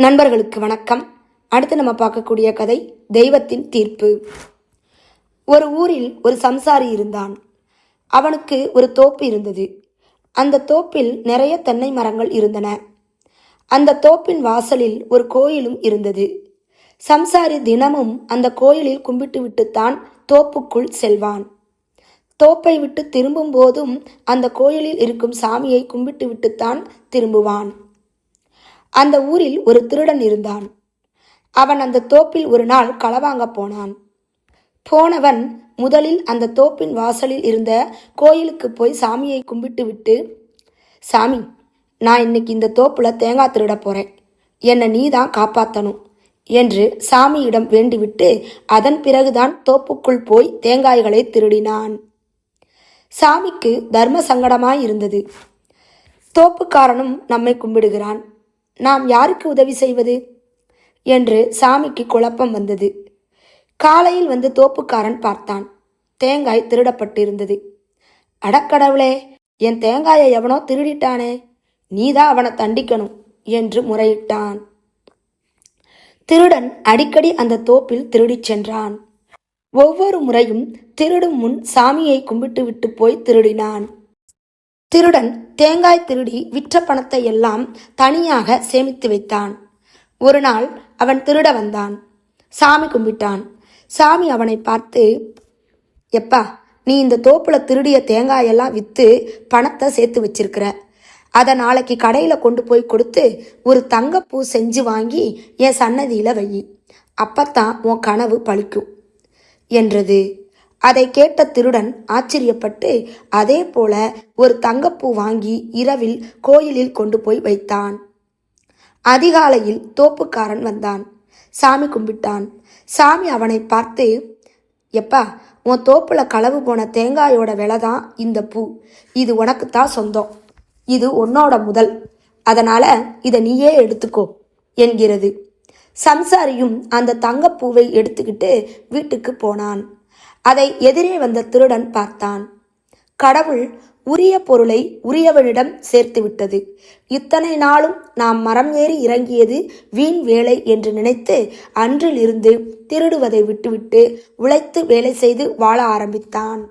நண்பர்களுக்கு வணக்கம். அடுத்து நம்ம பார்க்கக்கூடிய கதை தெய்வத்தின் தீர்ப்பு. ஒரு ஊரில் ஒரு சம்சாரி இருந்தான். அவனுக்கு ஒரு தோப்பு இருந்தது. அந்த தோப்பில் நிறைய தென்னை மரங்கள் இருந்தன. அந்த தோப்பின் வாசலில் ஒரு கோயிலும் இருந்தது. சம்சாரி தினமும் அந்த கோயிலில் கும்பிட்டு விட்டுத்தான் தோப்புக்குள் செல்வான். தோப்பை விட்டு திரும்பும் போதும் அந்த கோயிலில் இருக்கும் சாமியை கும்பிட்டு விட்டுத்தான் திரும்புவான். அந்த ஊரில் ஒரு திருடன் இருந்தான். அவன் அந்த தோப்பில் ஒரு நாள் களவாங்க போனான். போனவன் முதலில் அந்த தோப்பின் வாசலில் இருந்த கோயிலுக்கு போய் சாமியை கும்பிட்டு விட்டு, சாமி, நான் இன்னைக்கு இந்த தோப்புல தேங்காய் திருட போறேன், என்னை நீ தான் காப்பாற்றணும் என்று சாமியிடம் வேண்டிவிட்டு அதன் பிறகுதான் தோப்புக்குள் போய் தேங்காய்களை திருடினான். சாமிக்கு தர்ம சங்கடமாயிருந்தது. தோப்புக்காரனும் நம்மை கும்பிடுகிறான், நாம் யாருக்கு உதவி செய்வது என்று சாமிக்கு குழப்பம் வந்தது. காலையில் வந்து தோப்புக்காரன் பார்த்தான். தேங்காய் திருடப்பட்டிருந்தது. அடக்கடவுளே, என் தேங்காயை எவனோ திருடிட்டானே, நீதான் அவனை தண்டிக்கணும் என்று முறையிட்டான். திருடன் அடிக்கடி அந்த தோப்பில் திருடிச் சென்றான். ஒவ்வொரு முறையும் திருடும் முன் சாமியை கும்பிட்டு விட்டு போய் திருடினான். திருடன் தேங்காய் திருடி விற்ற பணத்தை எல்லாம் தனியாக சேமித்து வைத்தான். ஒரு நாள் அவன் திருட வந்தான். சாமி கும்பிட்டான். சாமி அவனை பார்த்து, எப்பா, நீ இந்த தோப்புல திருடிய தேங்காயெல்லாம் விற்று பணத்தை சேர்த்து வச்சிருக்கிற, அதை நாளைக்கு கடையில் கொண்டு போய் கொடுத்து ஒரு தங்கப்பூ செஞ்சு வாங்கி என் சன்னதியில் வை, அப்பத்தான் உன் கனவு பழிக்கும் என்றது. அதை கேட்ட திருடன் ஆச்சரியப்பட்டு அதே போல ஒரு தங்கப்பூ வாங்கி இரவில் கோயிலில் கொண்டு போய் வைத்தான். அதிகாலையில் தோப்புக்காரன் வந்தான். சாமி கும்பிட்டான். சாமி அவனை பார்த்து, எப்பா, உன் தோப்புல களவு போன தேங்காயோட விலை தான் இந்த பூ, இது உனக்குத்தான் சொந்தம், இது உன்னோட முதல், அதனால இதை நீயே எடுத்துக்கோ என்கிறது. சம்சாரியும் அந்த தங்கப்பூவை எடுத்துக்கிட்டு வீட்டுக்கு போனான். அதை எதிரே வந்த திருடன் பார்த்தான். கடவுள் உரிய பொருளை உரியவனிடம் சேர்த்து விட்டது. இத்தனை நாளும் நாம் மரம் ஏறி இறங்கியது வீண் வேலை என்று நினைத்து அன்றிலிருந்து திருடுவதை விட்டுவிட்டு உழைத்து வேலை செய்து வாழ ஆரம்பித்தான்.